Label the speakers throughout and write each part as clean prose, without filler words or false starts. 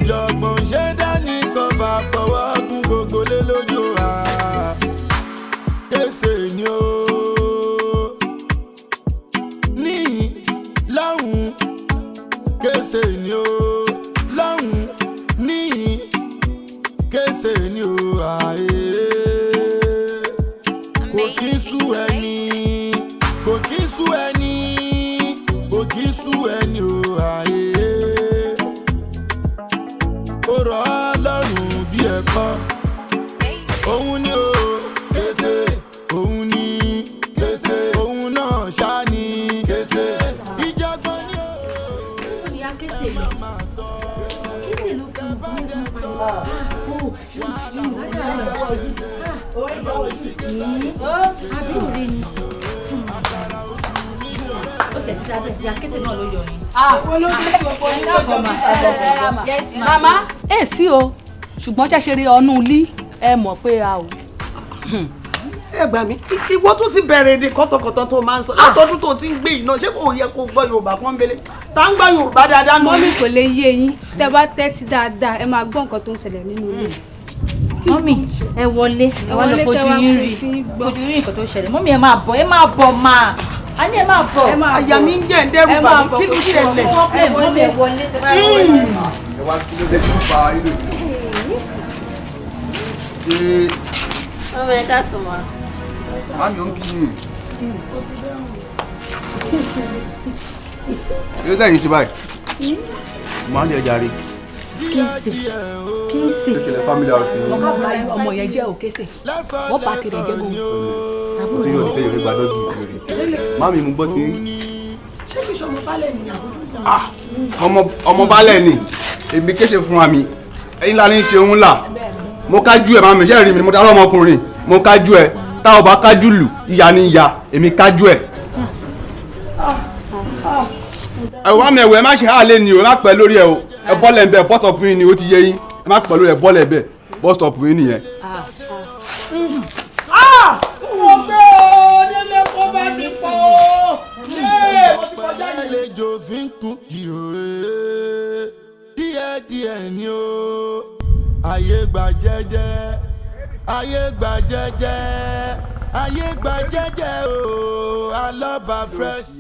Speaker 1: ìjọ̀gbọ̀n ṣe dání kan bá fọwọ́ gún gbogbo lé lójú wa. KESE ni ó ní lọ́hùn. KESE ni ó lọ́hùn ní KESE ni ó àyè. Kò kí sú ẹni, kò kí sú ẹni, kò kí sú ẹni ó àyè. Ó rọ̀ ọ́ lọ́rùn bí ẹ̀kọ́. Òun ni ó KESE, òun ni KESE, òun náà ṣá ni KESE. Ìjọ̀gbọ̀n ni ó.
Speaker 2: Ìyá KESE ló kún un pa.
Speaker 3: Mama, sí o, ṣùgbọ́n ṣe rí ọnú ilé ẹ mọ̀ pé a ò.
Speaker 4: Ẹ gbà mí, ìwọ tó ti bẹ̀rẹ̀ èdè kọ́tọ̀kọ́tọ̀ tó máa ń sọ látọdún tó ti ń gbé iná ṣé kò yẹ kó gbọ́ Yorùbá pọ́nbélé tá ń gbọ́ Yorùbá dáadáa nù.
Speaker 5: Mọ́mí kò lè yé yín tẹ́ bá tẹ́tí dáadáa ẹ máa gbọ́ nǹkan tó ń ṣẹlẹ̀ nínú ilé.
Speaker 2: Mọ́mí ẹ wọlé fojú yín rí nǹkan tó ṣẹlẹ̀. Mọ́mí ẹ máa bọ̀ máa. A ní ẹ máa bọ̀.
Speaker 4: Àyà mi ń jẹ́ ẹ̀ndẹ́rù bà mí kí ló ṣẹlẹ̀.
Speaker 2: Mọ́mí ẹ wọlé tẹ́ bá wọlé.
Speaker 6: Ẹ wá kí ló dé tó fa ilé ìlú.
Speaker 2: Ọmọ ẹ ká sùn wá.
Speaker 6: Mami ò ń kí ni. Ilé tẹ̀yìn ṣe báyìí. Màá ní ẹja rí.
Speaker 5: KESE.
Speaker 6: Ìṣẹ̀lẹ̀ family house ni.
Speaker 3: Ọkọ àgbà ọmọ yẹn jẹ́ KESE. Wọ́n bá tirẹ̀ jẹ́ gòmù.
Speaker 6: Tí yóò tẹ̀yìn rí gbàdọ́gì ìrè. Mami mo gbọ́ sí.
Speaker 4: Ṣé kí ṣọmọ balẹ̀ ni àbójú sá?
Speaker 6: Ọmọ balẹ̀ ni. Èmi KESE fún wa mi. Ẹ̀yin la ní ṣe òun là. Mo kájú ẹ̀ mami ṣe rí mi mo dá lọ́mọkùnrin. Mo kájú ẹ̀. Táwọn bá kájú lù ìyá ni ìyá èmi kájú ẹ̀. Ẹ̀wọ̀n àmì ẹ̀wọ̀ ẹ má ṣe hàlẹ́ ni o ẹ má pẹ́ lórí ẹ o ẹ bọ́lẹ̀ ń bẹ bọ́sọ̀pù yín ni ó ti yé yín ẹ má pẹ́ lórí ẹ bọ́lẹ̀ bẹ bọ́sọ̀pù yín nìyẹn.
Speaker 4: Mo gbé o nílé kó bá mi pọ̀ o. Mo ti kọjá yìí.
Speaker 1: Àlejò fi ń kún kí o díẹ̀díẹ̀ ni o ayé gbà jẹ́jẹ́. Ayé gba jẹ́jẹ́, ayé gba jẹ́jẹ́ o, ALOBA fresh.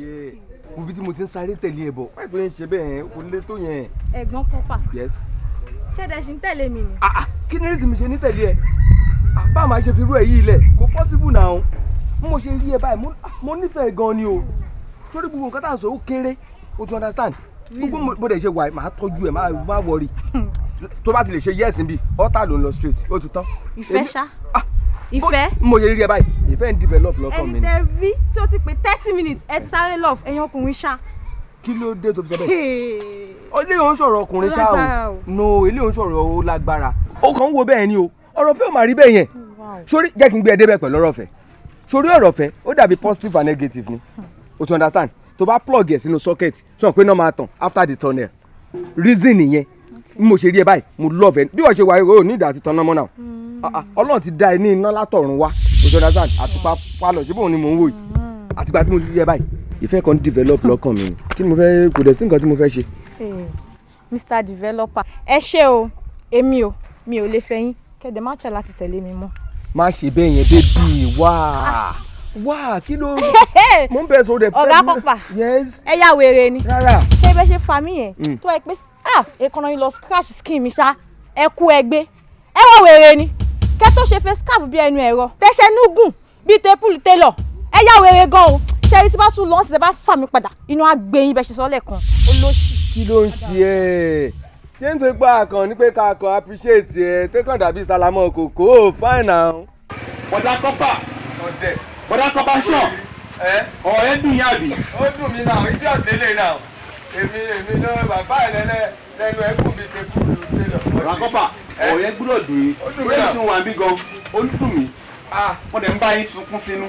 Speaker 7: Mo bí tí mo ti ń sáré tẹ̀lé ẹ bọ̀, wáyé tó ń ṣe bẹ́ẹ̀ kò lè tó yẹn.
Speaker 8: Ẹ̀gbọ́n kọ́pà.
Speaker 7: Yes.
Speaker 8: Ṣé ẹ ṣì ń tẹ̀lé mi ni?
Speaker 7: Kí ni rísì mi ṣe ní tẹ̀lé ẹ? Bá a máa ṣe fi irú ẹ̀ yìí lẹ̀, kò possible now. Mo ṣe rí ẹ báyìí, mo nífẹ̀ẹ́ gan ni o. Sórí gbogbo nǹkan tá à ń sọ ó kéré, o ti understand? Gbogbo bó dẹ̀ ṣe wà máa tọ́jú ẹ̀ máa wọrí. Tó bá ti lè ṣe yes níbi ọ̀tá ló ń lọ straight ó ti tán.
Speaker 8: Ìfẹ́ ṣá. Ìfẹ́.
Speaker 7: Mo yẹ rí ẹ báyìí ìfẹ́ ń develop lọ́kàn mi ni.
Speaker 8: ẹni tẹ rí tí ó ti pé 30 minutes ẹ ti sáré love ẹ̀yin ọkùnrin ṣá.
Speaker 7: Kí ló dé tó fi sọ bẹ́ẹ̀? Ilé òun sọ̀rọ̀ ọkùnrin ṣá o no ilé òun sọ̀rọ̀ ó lágbára. Ó kàn ń wo bẹ́ẹ̀ ni o ọ̀rọ̀ fẹ́ ò máa rí bẹ́ẹ̀ yẹn. Sórí jẹ́ kí n gbé ẹ débẹ̀ pẹ̀lú ọ̀rọ̀ fẹ́. Sórí ọ̀rọ̀ fẹ́ ó dàbí positive and negative ni. O ti understand? Tó bá plug ẹ̀ sínú socket sọ pé náà máa tàn after the tunnel. Reason nìyẹn. Mo ṣe rí ẹ báyìí mo love ẹ bí wọ́n ṣe wà ó ní ìdá àti tọ́nà mọ́ náà. Ọlọ́run ti dá ẹ ní iná látọ̀run wá òjòdásán àtùpà pálọ̀ ṣé bóun ni mò ń wò yìí àtìgbà tí mo rí ẹ báyìí ìfẹ́ kan develop lọ́kàn mi kí ni mo fẹ́ kò dẹ̀ sí nǹkan tí mo fẹ́ ṣe.
Speaker 8: Mr. Developer ẹ ṣé o èmi ò lè fẹ́ yín kẹ́dẹ̀ má ṣe láti tẹ̀lé mi mọ́.
Speaker 7: má ṣe bẹ́ẹ̀ yẹn bébí wá kí ló mo ń bẹ̀ sọ rẹ̀.
Speaker 8: ọ̀gá kọ́pà ẹ yá wèrè ni ṣé ibẹ̀ ṣe fa mí yẹn tó ẹ pé èkánná yín lọ scratch skin mi ṣá ẹ kú ẹgbẹ́ ẹ wọ wèrè ni kẹ́ tó ṣe face cap bí ẹnu ẹ̀rọ tẹ́ṣẹ́ núgùn bíi tepulu télọ̀ ẹ yá wèrè gan o ṣẹ́rí tí bá tún lọ́n sí ẹ bá fà mí padà inú àgbẹ̀yìn bẹ́ẹ̀ ṣe sọ lẹ́ẹ̀kan olóṣì.
Speaker 7: kí ló ń ṣe ẹ́ ṣé ń tó gbà kan ní pé ká kan appreciate ẹ tẹ́kàn dàbí salamọ́ kòkó fine now.
Speaker 6: bọ̀dá kọ́pà ọ̀dẹ̀ bọ̀dá kọ́pà ṣọ̀ ọ̀rẹ́ dùn yín àbí.
Speaker 7: ó dùn mí náà ìdí ọ̀tẹ́lẹ̀ náà èmi náà bàbá ẹ̀ lẹ́nu ẹ̀kú mi ṣe kú lọ.
Speaker 6: bọ̀dá kọ́pà ọ̀rẹ́ gbúdọ̀ dùn yín ó dùn wà bí gan ó dùn mí wọ́n dẹ̀ ń bá yín sunkún sínú.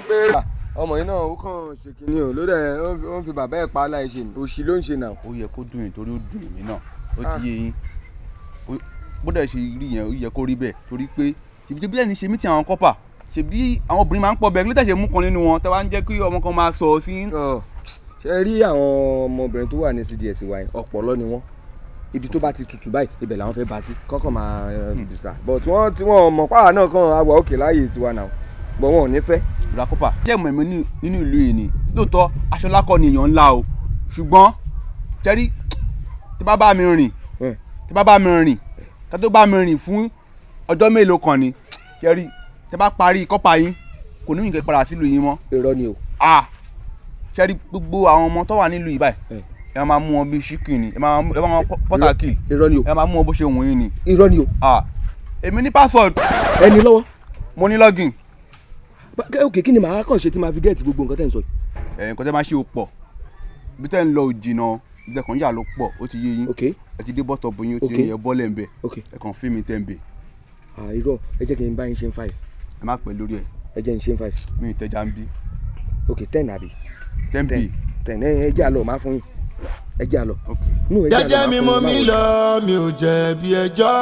Speaker 7: ọmọ yìí náà ó kàn ṣe kínní o lórí ẹ ó ń fi bàbá ẹ̀ pa aláìṣe ni òṣì ló ń ṣe náà.
Speaker 6: ó yẹ kó dùn yín torí ó dùn mí náà ó ti yé yín bódà ṣe rí yẹn ó yẹ kó rí bẹ́ẹ̀ torí pé ṣèbí bílẹ̀ ní ṣe mítì àwọn kọ́pà ṣèbí àwọn obìnrin máa ń pọ̀ bẹ́ẹ̀ kí ló tẹ̀sẹ̀ mú kan nínú wọn tẹ́ wá ń jẹ́ kí ọmọ kan máa sọ sí.
Speaker 7: ṣe rí àwọn ọmọbìnrin tó wà ní CDS wa yẹn ọ̀pọ̀lọ́ ni wọ́n ibi tó bá ti tutù báyìí ibẹ̀ làwọn fẹ́ bá sí kọ́kọ́ máa dìsà but wọ́n tí wọ́n mọ̀ pààrọ̀ náà kàn á wà òkè láàyè tiwa náà but wọn ò ní fẹ́.
Speaker 6: ìràkópa ṣé ìmọ̀ ẹ̀mí nínú ìlú yìí ni lóòótọ́ aṣọ lákọ ni èèyàn ńlá o ṣùgbọ́n tẹ́rí tí bá bá mi rìn ká tó bá mi rìn fún ọjọ́ mélòó kan ni tẹ́rí tí bá parí kọ́pà yín kò ní ìkẹ́ padà sílùú yín mọ́.
Speaker 7: irọ́ ni o.
Speaker 6: tẹ́rí gbogbo àwọn ọmọ tó wà nílùú yìí báyìí ẹ máa mú wọn bí ṣíkì ni ẹ máa wọn pọ́tàkì
Speaker 7: irọ́ ni o.
Speaker 6: ẹ máa mú wọn bó ṣe wù yín ni.
Speaker 7: irọ́ ni o.
Speaker 6: èmi ní password.
Speaker 7: ẹni lọ́wọ́.
Speaker 6: mo ní login.
Speaker 7: ok kí ni màá kàn ṣe tí màá fi gẹ́ẹ̀tì gbogbo nǹkan tẹ́ ń sọ yìí.
Speaker 6: nǹkan tẹ́ máa ṣe ò pọ̀ bí tẹ́ ń lọ òjìnà ìdẹ́kàn yà ló pọ̀ ó ti yé yín ẹ ti dé bus stop yín ó ti yẹ bọ́ọ̀lẹ̀ ń bẹ̀ ẹ kàn fí mi 10 bẹ̀.
Speaker 7: irọ́ ẹ jẹ́ kí n bá yín ṣe ń 5.
Speaker 6: ẹ má pẹ́ lórí ẹ̀.
Speaker 7: ẹ jẹ́ n ṣe ń 5.
Speaker 6: mi ì tẹ́jà ń bí.
Speaker 7: ok 10 àbí.
Speaker 6: 10 b.
Speaker 7: 10 ẹ jẹ́ àlọ́ máa fún yín ẹ jẹ́ àlọ́.
Speaker 1: jẹ́jẹ́ mi mo mi lọ mi ò jẹ̀bi ẹjọ́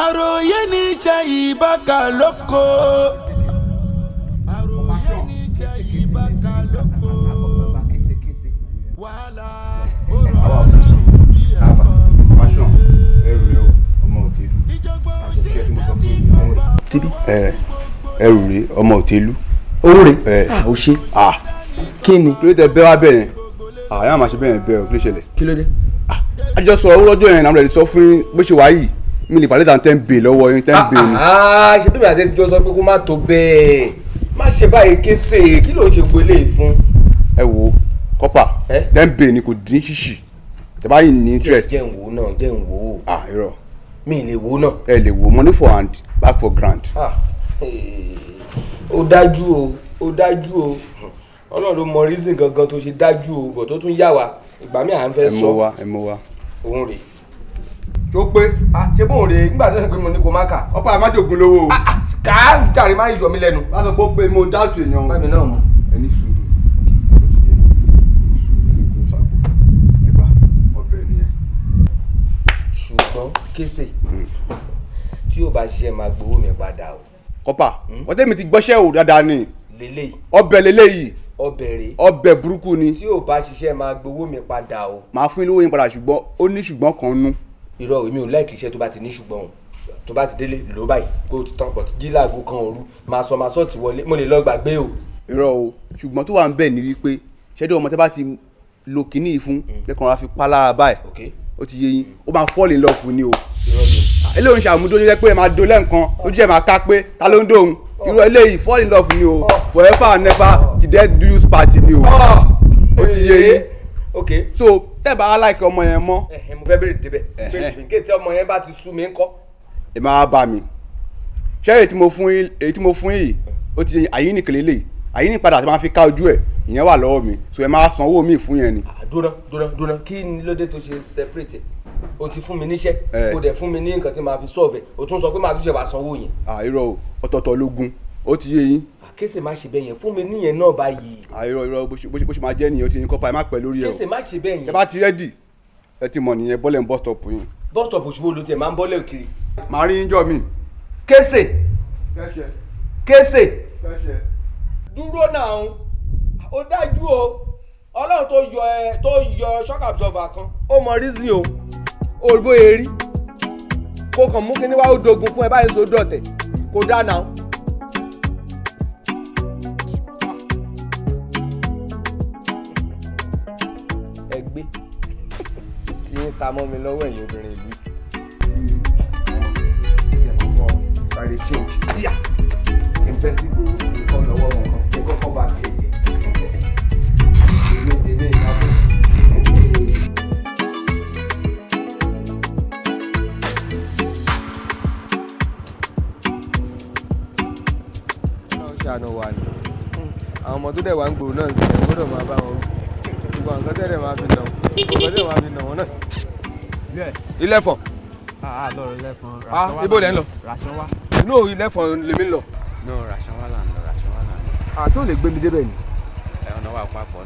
Speaker 1: àròyé ní iṣẹ́ ìbáka lóko àròyé ní iṣẹ́ ìbáka lóko wàhálà ọ̀rọ̀ ọ̀làrùn bí ẹ̀kọ́
Speaker 6: ẹrù rè ọmọ òtélú.
Speaker 7: owó rè ó ṣe kí ni.
Speaker 6: kí ló tẹ bẹ́ẹ̀ wá bẹ́ẹ̀ yẹn àyà máa ṣe bẹ́ẹ̀ bẹ́ẹ̀ kí ló ṣẹlẹ̀.
Speaker 7: kí ló dé.
Speaker 6: àjọ sọ owó lọ́jọ́ yẹn náà rẹ̀ sọ fún bó ṣe wáyìí mi lè pàdé tàn 10 b lọ́wọ́ yín 10 b ni.
Speaker 7: ṣe bí mi àti ẹjọ́ sọ pé kó má tó bẹ́ẹ̀ má ṣe báyìí kése kí ló ń ṣe gbélé fún.
Speaker 6: ẹ wo kọ́pà 10 b ni kò dín ṣíṣì tẹ bá yìí ní interest.
Speaker 7: jẹ́ ń wo náà jẹ́ ń wo.
Speaker 6: irọ́
Speaker 7: mi lè wo náà.
Speaker 6: ẹ lè wo money for hand back for grand.
Speaker 7: ó dájú o ọlọ́run ló mọ reason gangan tó ṣe dájú o bọ̀ tó tún yà wá ìgbà mi à ń fẹ́ sọ.
Speaker 6: ẹ mọ wa.
Speaker 7: òun rè.
Speaker 6: tó pé.
Speaker 7: ṣé bóun rè nígbà tó ṣe pé mo ní kó má kà.
Speaker 6: ọ̀pá àmàjògùn lówó.
Speaker 7: kà á jàre má yọ mí lẹ́nu.
Speaker 6: wọ́n sọ pé mo ń dáàtò èèyàn.
Speaker 7: báyìí náà mọ̀.
Speaker 6: ẹni sùúrù ẹgbà ọbẹ̀ nìyẹn.
Speaker 7: ṣùgbọ́n kése tí yóò bá ṣiṣẹ́ máa gbowó mi padà o.
Speaker 6: kọ́pà wọ́n tẹ́mi ti gbọ́ṣẹ́ ò dáadáa ni.
Speaker 7: lélẹ́yìí.
Speaker 6: ọbẹ̀ lélẹ́yìí.
Speaker 7: ọbẹ̀ rè.
Speaker 6: ọbẹ̀ burúkú ni.
Speaker 7: tí yóò bá ṣiṣẹ́ máa gbowó mi padà o.
Speaker 6: màá fún ilé owó yín padà ṣùgbọ́n ó ní ṣùgbọ́n kan nú.
Speaker 7: irọ́ èmi ò láìkì iṣẹ́ tó bá ti ní ṣùgbọ́n tó bá ti délé ló báyìí kó o ti tán pọ̀ jí láago kan òru máa sọ ti wọlé mo lè lọ gbàgbé o.
Speaker 6: irọ́ o ṣùgbọ́n tó wà ń bẹ̀ ni wípé ṣẹ́dọ̀ ọmọ tẹ́ bá ti lo kínní fún lẹ́kàn ra fi pa lára báyìí ó ti yé yín ó máa fall in love ni o. eléyìí ń ṣàmúdó jẹ́ pé máa do lẹ́ǹkan lójú ẹ̀ máa ká pé ta ló ń dóhun irú eléyìí fall in love ni o forever and never the death do you party ni o ó ti yé yín. so tẹ́ bá aláìkẹ́ ọmọ yẹn mọ́.
Speaker 7: mo fẹ́ bèrè débẹ̀ pé tí ọmọ yẹn bá ti sú mi ńkọ́.
Speaker 6: ẹ máa bá mi ṣé èyí tí mo fún yìí ó ti àyín nìkan lélẹ̀ àyín nípadà tí máa fi ká ojú ẹ̀ ìyẹn wà lọ́wọ́ mi so ẹ máa san owó mi fún yẹn ni.
Speaker 7: dúnà kí ni lóde tó ṣe separate o ti fún mi níṣẹ́ o dẹ̀ fún mi ní nǹkan tí màá fi solve o tún sọ pé màá tún ṣe wà sanwó yẹn.
Speaker 6: irọ́ o ọ̀tọ̀ọ̀tọ̀ lógún ó ti yé yín.
Speaker 7: kése má ṣe bẹ́ẹ̀ yẹn fún mi níyẹn náà báyìí.
Speaker 6: irọ́ bó ṣe máa jẹ́ nìyẹn ó ti yín kọ́pa ẹ má pẹ́ lórí ẹ o.
Speaker 7: kése má ṣe bẹ́ẹ̀ yẹn.
Speaker 6: ẹ bá ti rẹ́dì ẹ ti mọ̀ nìyẹn bọ́lẹ̀ ń bus stop yín.
Speaker 7: bus stop òṣùwò ló tiẹ̀ máa ń bọ́lẹ̀ kiri.
Speaker 6: màá rí yín jọ mi.
Speaker 7: kése dúró náà ó dájú o ọlọ́run tó yọ shock absorber kan ó mọ reason o òrùbó erí kó kàn mú kíní wá ó dogun fún ẹ báyìí so dọ̀tẹ̀ kó dá náà. ẹgbẹ́ tí ń ta mọ́ mi lọ́wọ́ ẹ̀yin obìnrin ìlú.
Speaker 6: sáré change.
Speaker 7: kí n fẹ́ sí gbòòrò kí n kọ́ lọ́wọ́ wọn kan kí n kọ́kọ́ bá ti ẹ̀jẹ̀. èmi ìyàwó. ṣàánú wa ni àwọn ọmọ tó dẹ̀ wá ń gbòòrò náà sì ẹ̀ gbọ́dọ̀ máa bá wọn gbogbo nǹkan tẹ́lẹ̀ máa fi nà wọ́n náà. ilẹ̀fọ̀n.
Speaker 9: lọ́rọ̀ ilẹ̀fọ̀n.
Speaker 7: ibo lẹ́ ń lọ.
Speaker 9: ràṣán wá.
Speaker 7: inú ilẹ̀fọ̀n lèmi ń lọ.
Speaker 9: no ràṣán wá là ń lọ ràṣán wá là ń lọ.
Speaker 7: àti ò lè gbé mi débẹ̀ ni.
Speaker 9: ọ̀nà wà papọ̀.
Speaker 8: ó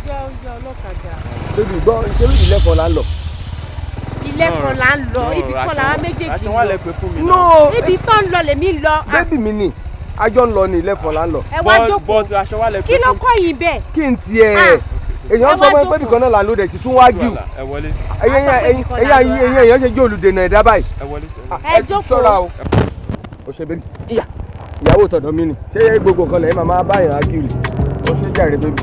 Speaker 8: jẹ́ ọlọ́kadà.
Speaker 7: bébí gbọ́ ìṣerú ilẹ̀fọ̀n là ń lọ.
Speaker 8: ilẹ̀fọ̀n là ń lọ ibi kan làwọn méjèèjì lọ.
Speaker 9: ràṣán wá lẹ pé fún mi
Speaker 7: náà.
Speaker 8: ibi tó ń lọ lèmi lọ.
Speaker 7: bébí mi ni àjọ ń lọ ní ilẹ̀fọ̀n là ń lọ.
Speaker 8: ẹ wá jókòó
Speaker 9: ràṣán wá lẹ pé
Speaker 8: kí ló kọ́ yìí bẹ́ẹ̀.
Speaker 7: kí n tiẹ̀ èèyàn sọ pé nìkan náà là ń lò dẹ̀ sí tún wá jù
Speaker 9: ẹ wọlé.
Speaker 7: ẹ̀yìn èèyàn ṣe jẹ́ olùdènà ẹ̀dá báyìí.
Speaker 9: ẹ wọlé.
Speaker 7: ẹ jókòó. o ṣe bẹ́ẹ̀ ìyàwó tọ̀dọ̀ mi ni ṣé gbogbo nǹkan lẹ́yìn màmá báyìí ákìrì o ṣe jàre bébì.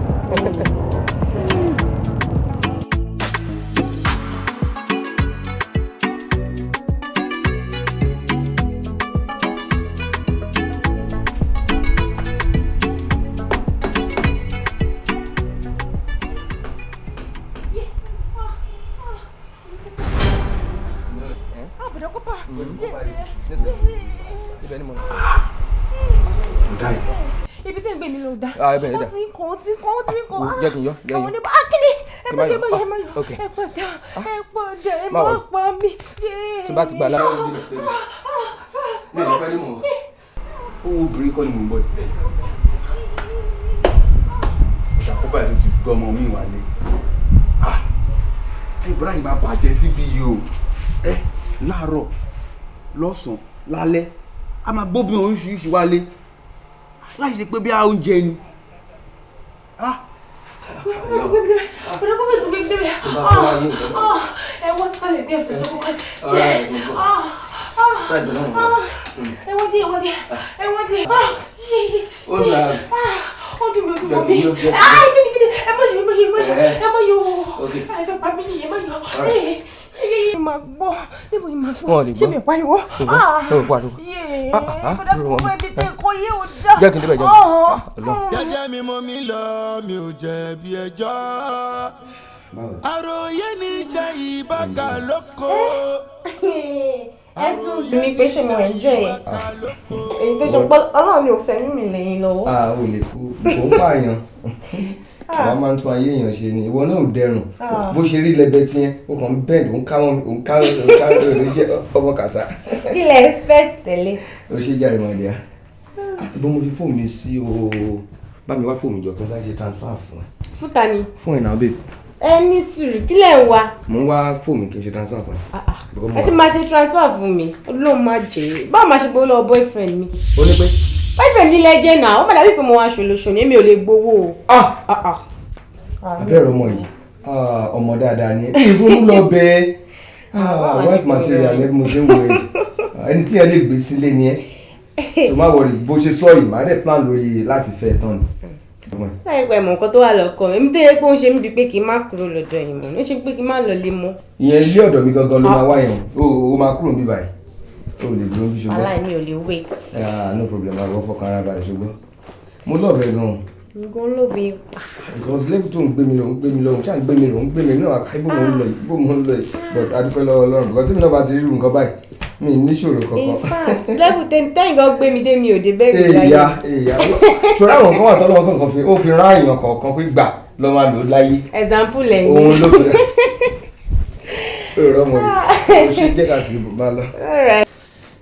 Speaker 8: Ibi tẹ́ ń gbé mi ló dá.
Speaker 7: Ó ti
Speaker 8: kọ́.
Speaker 7: Jẹ́ kí n yọ.
Speaker 8: Àwọn oníbà kíni ẹ má pa mí.
Speaker 7: Tí bá ti gbà lára ojú lè pè mí. Mi ò ní pẹ́ ní mọ̀. Ó obìnrin kọ́ ni mò ń bọ̀.
Speaker 6: Ìṣàkóbá ìlú ti gbọ́ ọmọ mi wà ní. Ibrahim máa bàjẹ́ síbi yìí o. Láàárọ̀ lọ́sàn-án lálẹ́ a máa gbóbi oríṣiríṣi wálé láì ṣe pé bí a oúnjẹ ni.
Speaker 7: Ṣé mi pariwo? Jẹ́ kí n débẹ̀ jẹ́.
Speaker 1: Jẹ́jẹ́ mi mo mi lọ mi ò jẹ̀bi ẹjọ́. Àròyé ní jẹ́ ìbáka lóko.
Speaker 8: Ẹ tún bí mi pé ṣe mo enjoy ẹ̀. Èyí tó ṣe pé Ọlọ́run ni ò fẹ́ mímì lẹ́yìn lọ́wọ́.
Speaker 7: O lè kú kò ń pààyàn. Àwọn máa ń tún ayé èèyàn ṣe ni ìwọ náà ò dẹrùn bó ṣe rí lẹbẹ tí yẹn ó kàn ń bẹ́ẹ̀ òun ká òun jẹ́ ọmọ kàtà.
Speaker 8: Kí lẹ expect tẹ́lẹ̀?
Speaker 7: O ṣe jàre mọ́ ìdíyà. Ibo mo fi fóònù mi sí o bá mi wá fóònù jọ kí n sáré ṣe transfer fún ẹ.
Speaker 8: Fún ta ni?
Speaker 7: Fún ẹ̀ náà babe.
Speaker 8: Ẹ ní sùúrù kí lẹ ń wá?
Speaker 7: Mo ń wá fóònù kí n ṣe transfer fún ẹ.
Speaker 8: Ẹ ṣe máa ṣe transfer fún mi Ọlọ́run máa jẹ́ báwo máa ṣe gbowó lọ́wọ́ boyfriend mi.
Speaker 7: O ní pé.
Speaker 8: Boyfriend mi lẹ́jẹ̀ náà ó má dàbí pé mo wá ṣòlóṣò ní èmi ò lè gbowó o.
Speaker 7: Abẹ́rẹ́ ọmọ yìí ọmọ dáadáa ni ìrònú lọ bẹ́ẹ̀ wife material lẹ́bí mo ṣe ń wo ẹni tí ẹ lè gbé sílé ni ẹ so má wọrí bó ṣe sọ yìí má dẹ̀ plan lórí láti fẹ́ tán ni.
Speaker 8: Báyìí pé ẹ̀mọ̀ nǹkan tó wà lọ́kọ̀ èmi tó yẹ pé ó ṣe mí bíi pé kí n má kúrò lọ́dọ̀ ẹ̀yìn mọ́ ó ṣe pé kí n má lọ lé mọ́.
Speaker 7: Ìyẹn ilé ọ̀dọ̀ mi gangan ló máa wá yẹn o máa kúrò níbí báyìí o lè dúró bí ṣùgbọ́n.
Speaker 8: aláìní ò lè wait.
Speaker 7: No problem àwọn fọkàn ara balẹ̀ ṣùgbọ́n mo lọ́ọ̀bẹ gan-an.
Speaker 8: Nǹkan ló bí.
Speaker 7: Because level tó ń gbé mi lọ ṣáà ń gbé mi náà ibo mo ń lọ yìí but adúpẹ́ lọ́wọ́ Ọlọ́run because tí mi náà bá ti rí irú nǹkan báyìí mi níṣòro kankan.
Speaker 8: In fact level tẹ́yìn kan gbé mi dé mi ò dé bẹ́ẹ̀ mi láyé.
Speaker 7: èyà ṣòro àwọn kan wà tọ́lọ́wọ́ kankan fi ó fi rán èèyàn kọ̀ọ̀kan pé gbà lọ́ máa lò láyé.
Speaker 8: Example lẹ́yìn.
Speaker 7: Òun ló fi rán ọmọ yìí ó ṣe jẹ́ káàkiri bò máa lọ.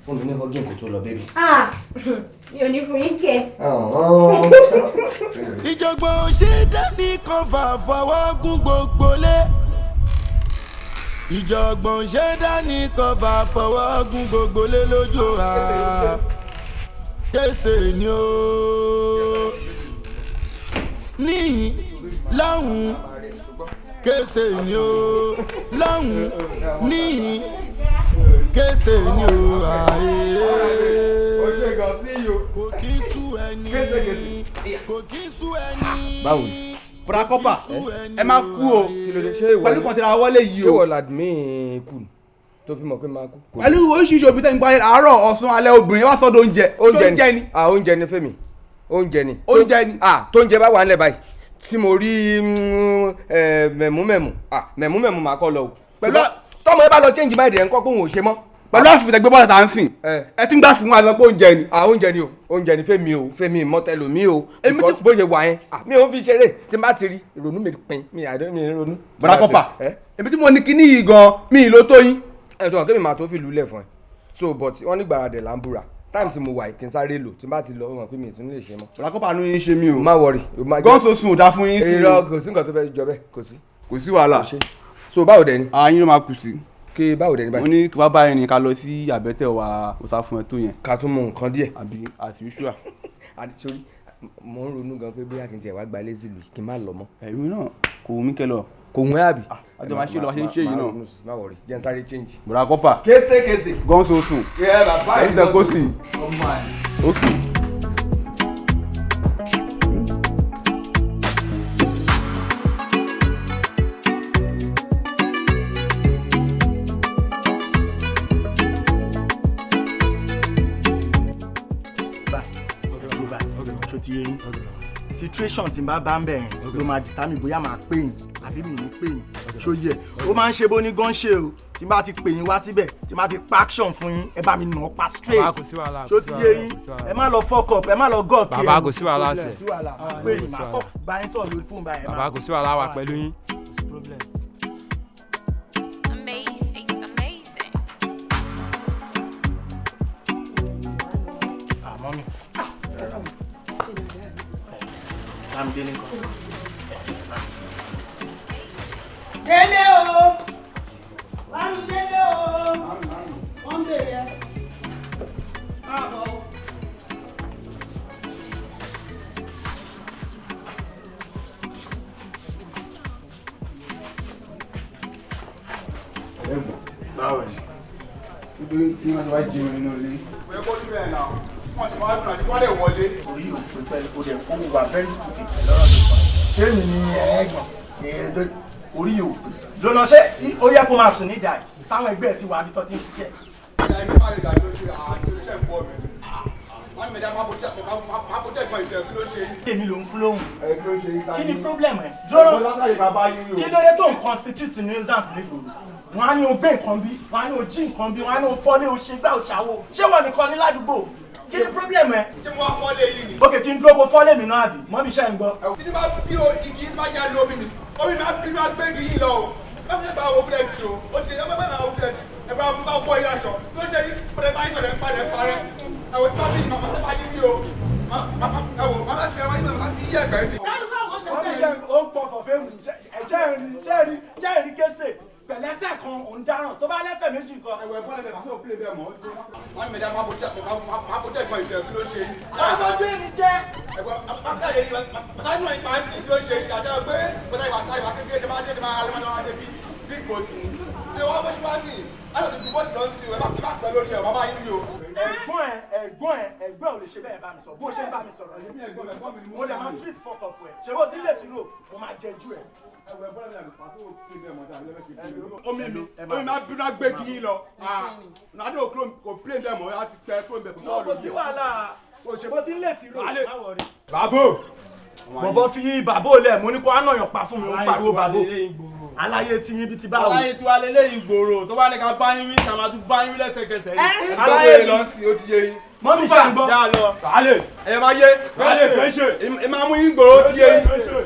Speaker 7: Fún mi ní ọjọ́ kò tó lọ bébì.
Speaker 8: Mi ò ní fún yín kẹ.
Speaker 1: Ìjọ̀gbọ̀n ṣe dání kan fà fọwọ́ gún gbogbo lé. Ìjọ̀gbọ̀n ṣe dání kan fà fọwọ́ gún gbogbo lé lójú ha. KESE ni ó ní láhùn. KESE ni ó láhùn ní. KESE ni ó kò kí ń sú ẹni kò kí ń sú ẹni.
Speaker 7: Báwo ni.
Speaker 6: Bùrà kọ́pà ẹ máa kú o pẹ̀lú kọ̀ǹtẹ̀rà wọlé yìí o.
Speaker 7: ṣé wọ́n làdmí kù tó fi mọ̀ pé máa kú.
Speaker 6: Pẹ̀lú oríṣiríṣi òbí tẹ̀ ń gbọ́ àárọ̀ ọ̀sán alẹ́ obìnrin wá sọ́dọ̀ oúnjẹ.
Speaker 7: Oúnjẹ ni oúnjẹ ni fẹ́mi oúnjẹ ni. tó ń jẹ bá wà nílẹ̀ báyìí tí mo rí mẹ̀mú máa kọ́ lọ o. pẹ̀lú tọ́mọ ẹ bá lọ change mind ẹ̀ ń kọ́ pé òun ò ṣe mọ́.
Speaker 6: Pẹ̀lú àfihàn gbé bọ́ọ̀lù tá à ń sìn ẹ ti ń gbà fún wa lọ pé oúnjẹ ni.
Speaker 7: Oúnjẹ ni o oúnjẹ ni fẹ́mi mọ́tẹ́lò mi o because bó ṣe wà yẹn mi ò fi ṣeré tí n bá ti rí ìrònú mi pin mi ronú.
Speaker 6: Bùrà kọ́pà èmi tí mo ní kíní yìí gan mi ì ló tó yín.
Speaker 7: Ẹ sọ kébì máa tó fi lulẹ̀ fún ẹ so but wọ́n ní gbàràdẹ̀ là ń búra táìmù tí mo wà kí n sáré lò tí n bá ti lọ wọn pé mi ì tún lè ṣe mọ́.
Speaker 6: Bùrà kọ́pà ló ń ṣe mí o.
Speaker 7: má wọrí.
Speaker 6: gọ́ọ̀sì oṣù ò dá fún yín sí i.
Speaker 7: irọ́ kò sí nǹkan tó fẹ́ jọ bẹ́ẹ̀ kò sí.
Speaker 6: Kò sí wàhálà.
Speaker 7: So báwo dẹ̀ ni.
Speaker 6: Àyín ló máa kù sí.
Speaker 7: Kí báwo dẹ̀ ni báyìí.
Speaker 6: Mo ní kí wá báyìí ni ká lọ sí àbẹ́tẹ̀ wa ó sá fún ẹ tó yẹn.
Speaker 7: Ká tún mú nǹkan díẹ̀.
Speaker 6: Àbí as usual.
Speaker 7: Sori mo ń ronú gan pé bóyá kí n tiẹ̀ wá gba lézì lù kí n má lọ mọ́.
Speaker 6: ẹ̀mí náà kò wù mí kẹ́ lọ.
Speaker 7: kò wọ́n àbí.
Speaker 6: àjọ máa ṣe lọ ṣe ń ṣe yìí náà.
Speaker 7: má wọrí jẹ́ n sáré change.
Speaker 6: bùrà kọ́pà.
Speaker 7: kése.
Speaker 6: gọ́n sosun.
Speaker 7: ẹ bàbá
Speaker 6: ẹ̀ ń tẹ kó sí.
Speaker 7: ọmọ àyè.
Speaker 6: ok.
Speaker 1: situation tí n bá ń bẹ̀ yẹn ló máa determine bóyá máa pè yín àbí mi ní pè yín ṣó yẹ ó máa ń ṣe bó ní gan ṣe o tí n bá ti pè yín wá síbẹ̀ tí n bá ti pa action fún yín ẹ bá mi nà ọ́ pa straight ṣó ti yé yín ẹ má lọ fuck up ẹ má lọ gọ̀ kí ẹ
Speaker 9: bàbá kò sí wàhálà sẹ
Speaker 1: pé yín máa kọ́ bá yín sọ̀rọ̀ lórí fóònù báyìí.
Speaker 9: bàbá kò sí wàhálà wà pẹ̀lú yín.
Speaker 1: Mọ́mí. I'm dealing with Délé o! Mami délé o! Wọ́n bèrè ẹ. Káàbọ̀ o. Báwo ni?
Speaker 6: nítorí tí wọ́n ti wá jẹun nínú ilé. ẹ kó níbẹ̀ náà wọ́n ti máa dùn àti wọ́n lè wọlé.
Speaker 1: Orí ò pé pẹ́lú kó dẹ̀ kó wà very stupid lọ́rọ̀ tó sọ. Kéèmì ni ẹ̀ẹ́gbọ̀n orí ò pé. Lọ́nà ṣé ó yẹ kó máa sùn nídàá táwọn ẹgbẹ́ ẹ̀ ti wà nítorí tí ń ṣiṣẹ́.
Speaker 6: ìyá ẹni bá lè dájú pé àjọṣe ń bọ̀ mí. wọ́n mi dá máa bó tẹ̀gbọ́n ìjẹ́ kí ló ṣe yín.
Speaker 1: Èmi ló ń fún lóhùn.
Speaker 6: ẹ kí ló ṣe yín ká ní.
Speaker 1: Kí ni problem ẹ̀? Dúró
Speaker 6: kí
Speaker 1: ló dé tó ń constitute nuisance nígboro? Wọ́n á ní o gbé nǹkan bí, wọ́n á ní o jí nǹkan bí, wọ́n á ní o fọ́lé o ṣe gbá o ṣàwó. Ṣé wọ́n nìkan ní ládùúgbò? Kí ni problem ẹ?
Speaker 6: ṣé mo wá fọ́lé yìí ni.
Speaker 1: Ok, kí n dúró kó fọ́lé mi náà àbí? Mọ́ mi ṣe ń gbọ́.
Speaker 6: tí ní bá bí igi máa yá lómi mi omi máa bí máa gbé igi yìí lọ o. wọ́n fi ṣe bá owó búrẹ́dì o ó ti ẹgbẹ́ bá owó búrẹ́dì ẹgbẹ́ àwọn bá wọ ilé aṣọ ló ṣe yí pẹ̀lẹ́ bá ìṣẹ̀lẹ̀ ń parẹ́ parẹ́ ẹ̀wọ̀n tí wọ́n fi màmá sábà yí mi o ẹ̀wọ̀n màmá fi ẹ̀wọ̀n yìí màmá fi yí ẹ̀gbẹ́ sí.
Speaker 1: Wọ́n mi ṣe ó ń pọ̀ fọ̀fẹ́ mu ṣẹ́ rí kése pẹ̀lẹ́sẹ̀ kan òun dáràn tó bá lẹ́sẹ̀ méjì kan.
Speaker 6: ẹ̀wọ̀n ẹ̀gbọ́n ẹ̀bẹ̀ pàṣẹ òkúlẹ̀ bẹ́ẹ̀ mọ́ wọ́n mi dá máa bó tẹ̀gbọ́n ìjẹ́ kí ló ṣe yín.
Speaker 1: Ọmọdé mi jẹ́.
Speaker 6: ẹ̀gbọ́n máa yẹ yín sáyẹn náà ìgbà sí kí ló ṣe yín dájọ́ pé bọ́dá ìwà kékeré tí máa dé tí máa alẹ́ máa dé bí gbòòsì. ẹ̀wọ̀n bó ṣe wá sí ayọ̀ tó ti bọ́ọ̀sì lọ sí ẹ̀ má pẹ́ lórí ẹ̀ bàbá yín rí o. ẹ̀gbọ́n ò lè ṣe bẹ́ẹ̀ bá mi sọ bó ṣe ń bá mi sọ̀rọ̀ mo lè máa treat fuck up ẹ̀ ṣe bó ti lè tún lò mo máa jẹ ju ẹ̀. omi máa bí náà gbé kí yín lọ nàdó kò plé bẹ́ẹ̀ mọ́ láti pẹ́ tó ń bẹ̀ kó
Speaker 1: kò sí wàhálà kò ṣe bó ti lè tún lò má wọrí.
Speaker 6: bàbó
Speaker 1: bọ̀bọ̀ fi bàbó lẹ̀ mo ní kó ànàyàn pa fún mi ó pariwo bàbó aláyé tí yín bí ti báwo.
Speaker 9: aláyé tí wàá lélẹ́yìn gbòòrò tó bá ní ká bá yín wí sàmàtú bá yín wí lẹ́sẹ̀kẹsẹ̀ yìí.
Speaker 6: aláyé lọ sí ó ti yé yín.
Speaker 1: mọ́ mi ṣe ń gbọ́.
Speaker 6: bàálẹ̀ ẹ̀yẹ máa yé
Speaker 9: bàálẹ̀ kò ń ṣe.
Speaker 6: ẹ máa mú yín gbòòrò ó ti yé yín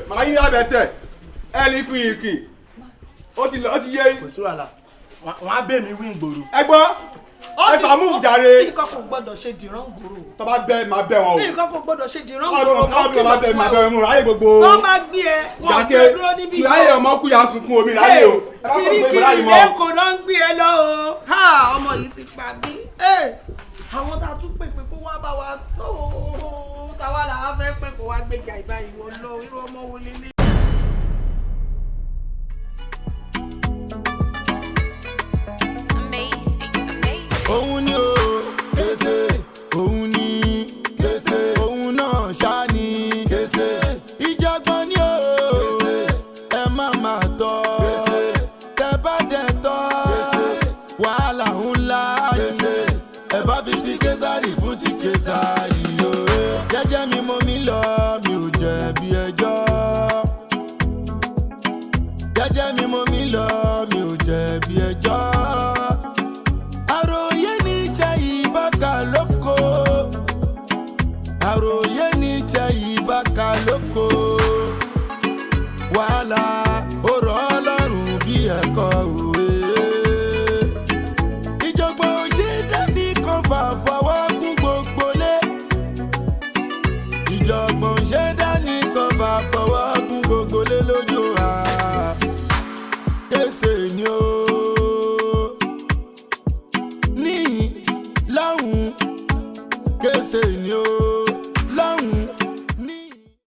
Speaker 6: màá yín lábẹ́ tẹ̀ ẹ ní kìnkìn ó ti yé yín.
Speaker 1: kò sí wàhálà wọn á bẹ̀ mí wí ìgboro.
Speaker 6: ẹ gbọ́ ẹ fàmú jàre.
Speaker 4: nǹkan kò gbọ́dọ̀ ṣe dìran gbòòrò.
Speaker 6: tó bá bẹ máa bẹ wọn o.
Speaker 4: nǹkan kò gbọ́dọ̀ ṣe dìran gbòòrò.
Speaker 6: ọlọ́run máa bẹ máa bẹ wọn ráyè gbogbo.
Speaker 4: tó bá gbé ẹ wọn ò gbé dúró níbí.
Speaker 6: ráyè ọmọ kú ya sunkún omi ráyè o.
Speaker 4: kirikiri lẹ́kọ̀ọ́ ló ń gbé ẹ lọ o. ọmọ yìí ti pa mí. àwọn tá a tún pèpè kó wá bá wa tó táwa là á fẹ́ pẹ́ kó wá gbéjà ìbá ìwọ lọ irú ọmọ wo lélẹ̀.
Speaker 1: òun ni o kése òun ni kése òun náà ṣá ni kése ìjọgbọ́n ni o kése ẹ má má tọ́ kése tẹ bá dẹ̀ tọ́ kése wàhálà ńlá kése ẹ bá fi ti késàrì fún ti késàrì o jẹ́jẹ́ mi mo mi lọ mi ò jẹ̀bi ẹjọ́ jẹ́jẹ́ mi mo mi lọ mi ò jẹ̀bi ẹjọ́.